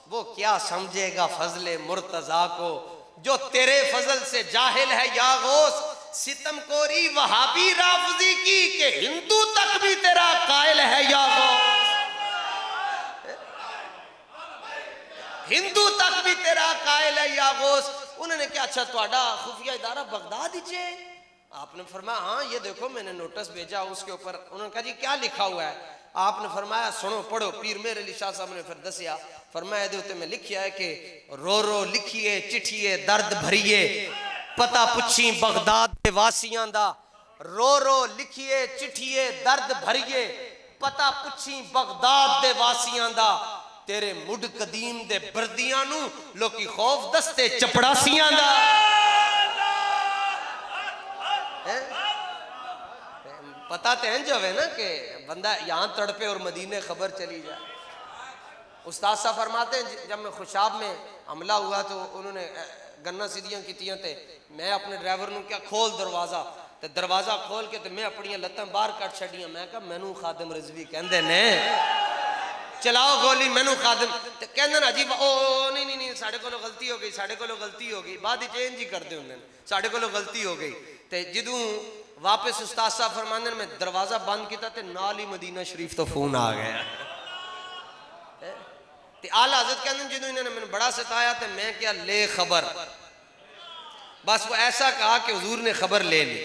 वो क्या समझेगा फजले मुर्तजा को, जो तेरे फजल से जाहिल है या गौस। सितमकोरी वहाबी राफजी की के हिंदू तक भी तेरा कायल है या गौस, हिंदू तक भी तेरा कायल है या गौस। उन्होंने क्या अच्छा ਤੁਹਾਡਾ खुफिया इदारा बगदाद ही है? आपने फरमाया हाँ ये देखो मैंने नोटिस भेजा उसके ऊपर। उन्होंने कहा जी क्या लिखा हुआ है? आपने फरमाया सुनो पढ़ो। पीर मेरे अली शाह साहब ने फिर दसिया, फरमाया दे उत्ते में लिखिया है कि रो रो लिखिए चिट्ठिए दर्द भरिए, पता पुछी बगदाद के वासियां दा। रो रो लिखिए चिट्ठिए दर्द भरिए, पता पुछी बगदाद दे वासियां दा। तेरे मुड कदीम दे बर्दियां नू लोकी खौफ दसते चपड़ासियां दा। पता तो इंज होवे ना कि बंदा यहाँ तड़पे और मदीने खबर चली जाए। उस्ताद साहब फरमाते हैं जब मैं खुशाब में हमला हुआ तो उन्होंने गन्ना सीधियां कीतियां ते मैं अपने ड्राइवर नू क्या खोल दरवाजा, तो दरवाजा खोल के तो मैं अपनी लत्तां बाहर कट छड़ियां। मैं कहा मैनू खादिम रिजवी कहंदे ने, चलाओ गोली मैनू खादिम। तो कहंदे ना जी ओ नहीं नहीं नहीं साडे कोलों गलती हो गई, साडे कोलों गलती हो गई। बाद चेंज ही करते होंगे साडे कोलों गलती हो गई। तो जदों वापस उस्ताद साहब फरमांदे मैं दरवाजा बंद किया तो नाल ही मदीना शरीफ तो फोन आ गया। ते आला हज़रत कहते हैं जदों इन्होंने मैंने बड़ा सताया तो मैं क्या ले खबर, बस वो ऐसा कहा कि हुजूर ने खबर ले ली।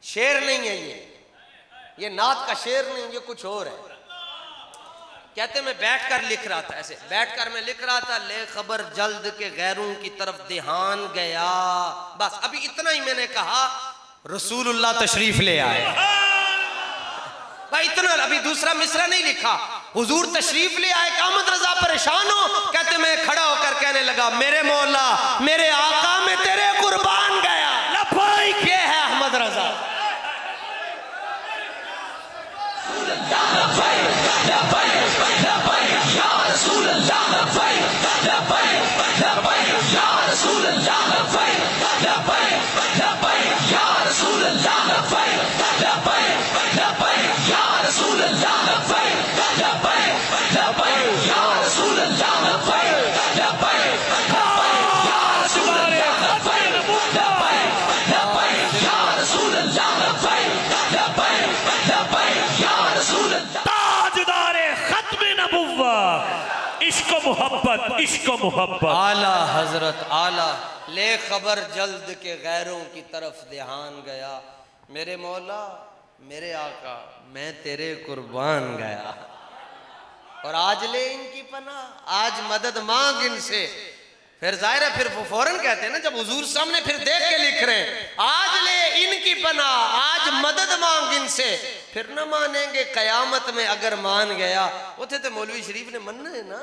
शेर नहीं है ये नात का शेर नहीं, ये कुछ और है। कहते मैं बैठकर लिख रहा था, ऐसे बैठकर मैं लिख रहा था, ले खबर जल्द के गैरों की तरफ ध्यान गया। बस अभी इतना ही मैंने कहा, रसूलुल्लाह तशरीफ ले आए। भाई इतना, अभी दूसरा मिसरा नहीं लिखा। हुजूर तशरीफ ले आए, कामत रजा परेशान हो। कहते मैं खड़ा होकर कहने लगा, मेरे मौला मेरे आका में तेरे कुर्बान गया। लब्बैक, ये है अहमद रजा। इश्क मोहब्बत, इश्क मोहब्बत। आला हजरत आला, ले खबर जल्द के गैरों की तरफ ध्यान गया। मेरे मौला मेरे आका मैं तेरे कुर्बान गया। और आज ले इनकी पनाह, आज मदद मांग इनसे। फिर जाहिर है फिर वो फौरन कहते हैं ना, जब हुजूर सामने फिर देख के लिख रहे हैं, आज ले इनकी पनाह, आज मदद मांग इनसे, फिर न मानेंगे कयामत में अगर मान गया। उथे तो मौलवी शरीफ ने मनना है ना,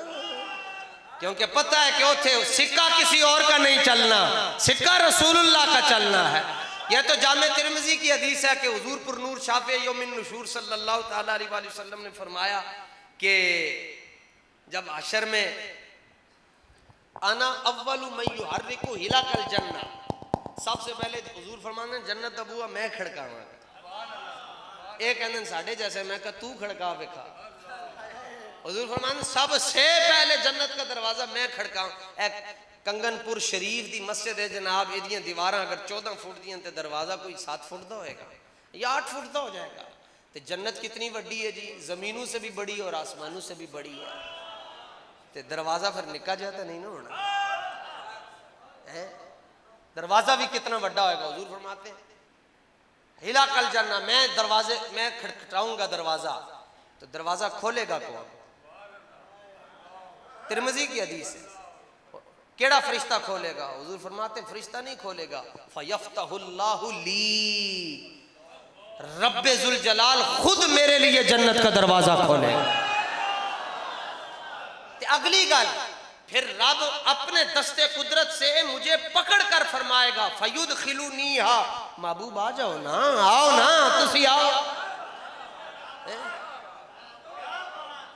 क्योंकि पता है कि उथे सिक्का किसी और का नहीं चलना, सिक्का रसूलुल्लाह का चलना है। यह तो जामे तिरमिजी की हदीस है कि हुजूर पुरनूर शाफ़े यौमिन नुशूर सल्लल्लाहु तआला अलैहि वसल्लम ने फरमाया कि जब हशर में आना अव्वलु मन युहर्रिकु हिलाकल जन्नह, सबसे पहले हुजूर फरमाने जन्नत दा बूहा मैं खड़कावां। एक कहंदे साडे जैसे, मैं कहा तू खड़का वेखा। हुजूर फरमाने सबसे पहले जन्नत का दरवाजा मैं खड़कावां। कंगनपुर शरीफ दी मस्जिद है जनाब, एदियां दीवारां अगर 14 फुट दियां ते दरवाजा कोई 7 फुट दा होएगा या 8 फुट दा हो जाएगा। तो जन्नत कितनी बड़ी है जी, जमीनों से भी बड़ी और आसमानों से भी बड़ी है। तो दरवाजा फिर निका जाए तो नहीं ना होना है, दरवाजा भी कितना बड़ा होएगा। हुजूर फरमाते हैं हिला कल जन्ना, मैं दरवाजे मैं खटखटाऊंगा दरवाजा, तो दरवाजा खोलेगा कौन? तिरमिजी की हदीस है। केड़ा फरिश्ता खोलेगा? हुजूर फरमाते हैं फरिश्ता नहीं खोलेगा, फयफ्तहुल्लाहु ली, रब्बे जुल जलाल खुद मेरे लिए जन्नत का दरवाजा खोलेगा। अगली गल फिर रब अपने दस्ते कुदरत से मुझे पकड़ कर फरमाएगा फयुदखिलूनीहा, महबूब आ जाओ ना, आओ ना, तुसी आओ।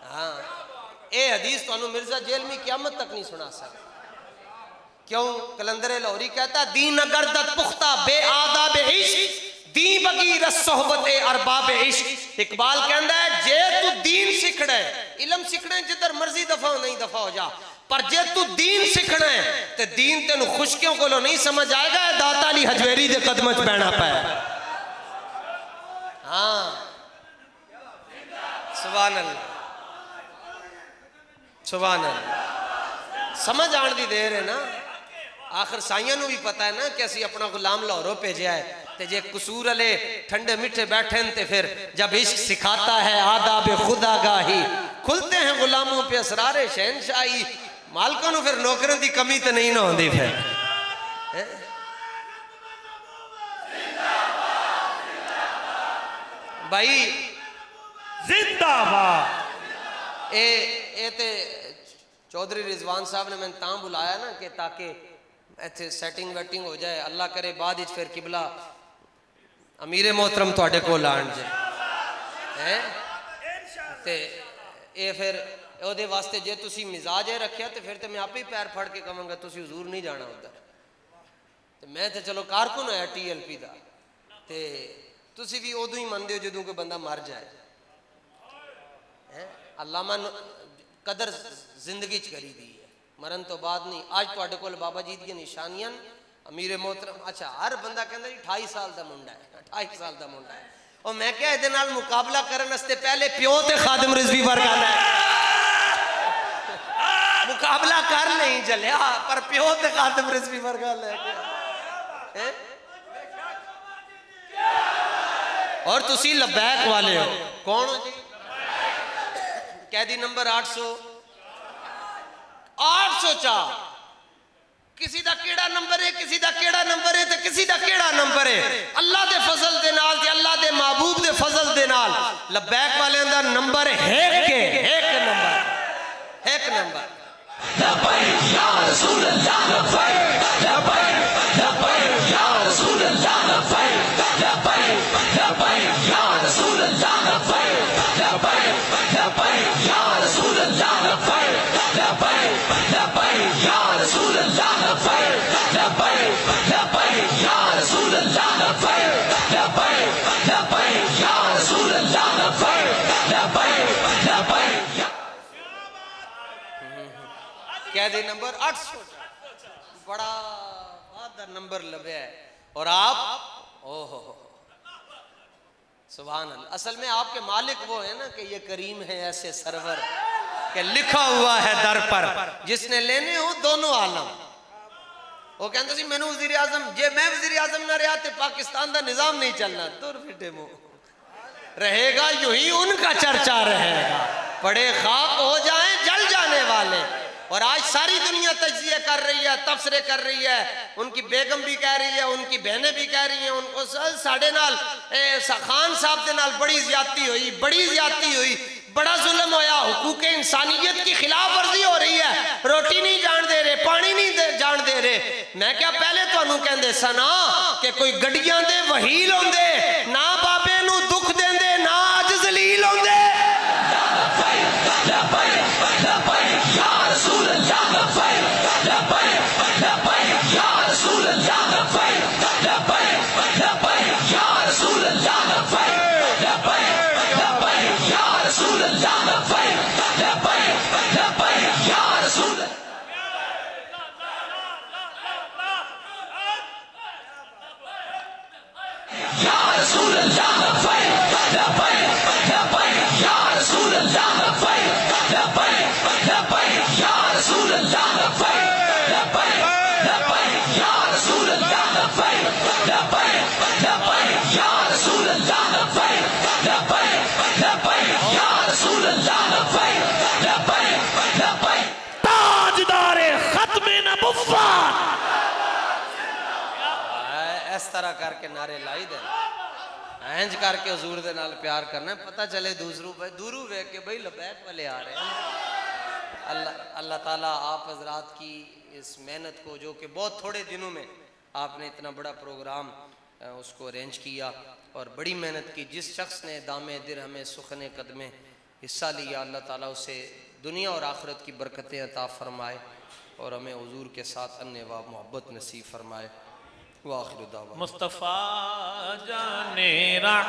हाँ, ये हदीस तुहानू मिर्जा जेल में क़यामत तक नहीं सुना सकता। क्यों? कलंदर लाहौरी कहता दीन अगर दत पुख्ता बे आदाब इश्क, दी बगी रसोहबत अरबाब इश्क। इकबाल कहता है जे तू दीन सीखना है, इलम सीखना है जिधर मर्जी दफा हो, नहीं दफा हो जा, पर जे तू दीन सीखना है तो दीन तेन खुशकियों को नहीं समझ आएगा, दाता अली हजवेरी दे कदम च बैठना पाए। हाँ सुभान अल्लाह, सुभान अल्लाह। समझ आने की देर है ना। आखिर साइयां भी पता है ना कि असी अपना गुलाम लाहौरों भेजा है, ते जे कसूर अले ठंडे मिठे बैठे ते फिर जब इश्क सिखाता है आदाब खुदागाही, खुलते हैं गुलामों पे असरारे शहनशाही। मालकों को फिर नौकरों की कमी तो नहीं ना होती। फिर भाई जिंदाबाद। ए ते चौधरी रिजवान साहब ने मैंने तां बुलाया ना कि ताकि इतने सैटिंग वैटिंग हो जाए, अल्लाह करे बाद फिर किबला अमीरे मोहतरम तुहाडे कोल आण जाए ते ये फिर ओदे वास्ते जे तुसी मिजाज है रखिया तो फिर तो मैं आपे ही पैर फड़ के कहांगा तुसी हुजूर नहीं जाना उधर। तो मैं तो चलो कारकुन होया TLP दा, ते तुसी भी उदों ही मनदे हो जदों कोई बंदा मर जाए। अल्लामा कदर जिंदगी च करी दी है, मरन तो बाद नहीं। आज तुहाडे कोल बाबा जी दी निशानियां अमीरे मोहतरम। अच्छा हर बंदा कहता जी 28 साल का मुंडा है, 28 साल का मुंडा है। और मैं क्या इहदे नाल मुकाबला करन वास्ते पहले प्यो ते खादिम रिजवी वर्गा है मुकाबला कर नहीं चलिया, पर प्यो ते खादिम रिजवी वर्गा लेके और तुसी लबैक वाले हो। कौन हो जी? कैदी नंबर 804। किसी दा केड़ा नंबर है, किसी दा केड़ा नंबर है, ते किसी दा केड़ा नंबर है। अल्लाह दे फजल दे नाल ते अल्लाह दे महबूब दे फजल दे नाल लबैक वाले दा नंबर है एक नंबर, एक नंबर। लबैक या रसूल अल्लाह, लबैक लबैक लबैक या रसूल अल्लाह, लबैक लबैक लबैक या रसूल अल्लाह, लबैक लबैक लबैक या रसूल अल्लाह, लबैक लबैक लबैक या रसूल अल्लाह, लबैक लबैक लबैक या रसूल अल्लाह, लबैक लबैक लबैक या रसूल अल्लाह, लबैक लबैक लबैक। क्या दे नंबर 800 बड़ा आधा नंबर लबे है। और आप ओहो सुभान अल्लाह। असल में आपके मालिक वो है ना कि ये करीम है ऐसे सरवर के लिखा हुआ है दर पर जिसने लेने हो दोनों आलम। वो कहते सी मैनू वजीर आजम जे मैं वजीर आजम ना रहा तो पाकिस्तान का निजाम नहीं चलना। तुर फिटे मुंह रहेगा यूं ही उनका चर्चा रहेगा, पड़े खाक हो जाएं जल जाने वाले। और आज सारी दुनिया तज्जिया कर रही है, तबसरे कर रही है, उनकी बेगम भी कह रही है, उनकी बहनें भी कह रही हैं, उनको साढ़े नाल खान साहब के नाल बड़ी ज्यादती हुई, बड़ी ज्यादती हुई, बड़ा जुल्म होया, हुकूक इंसानियत की खिलाफ वर्जी हो रही है, रोटी नहीं जान दे रहे, पानी नहीं जान दे रहे। मैं क्या पहले तुहानू कहंदे सना कि कोई गड्डियां दे वहील होंदे ना बाबे नू दुख देंदे ना अज जलील होंदे। इस तरह करके नारे लाई दे, इंज करके हुजूर दे नाल प्यार करना, पता चले दूरू वेख के भाई लबैक वाले आ रहे हैं। अल्लाह ताला आप हजरात की इस मेहनत को, जो कि बहुत थोड़े दिनों में आपने इतना बड़ा प्रोग्राम उसको अरेंज किया और बड़ी मेहनत की, जिस शख्स ने दामे दिरहमे सुखने कदमे हिस्सा लिया, अल्लाह ताला उसे दुनिया और आखिरत की बरकतें अता फरमाए और हमें हुजूर के साथ अन्नेवा मोहब्बत नसीब फरमाए। वाखिर दावा मुस्तफ़ा जाने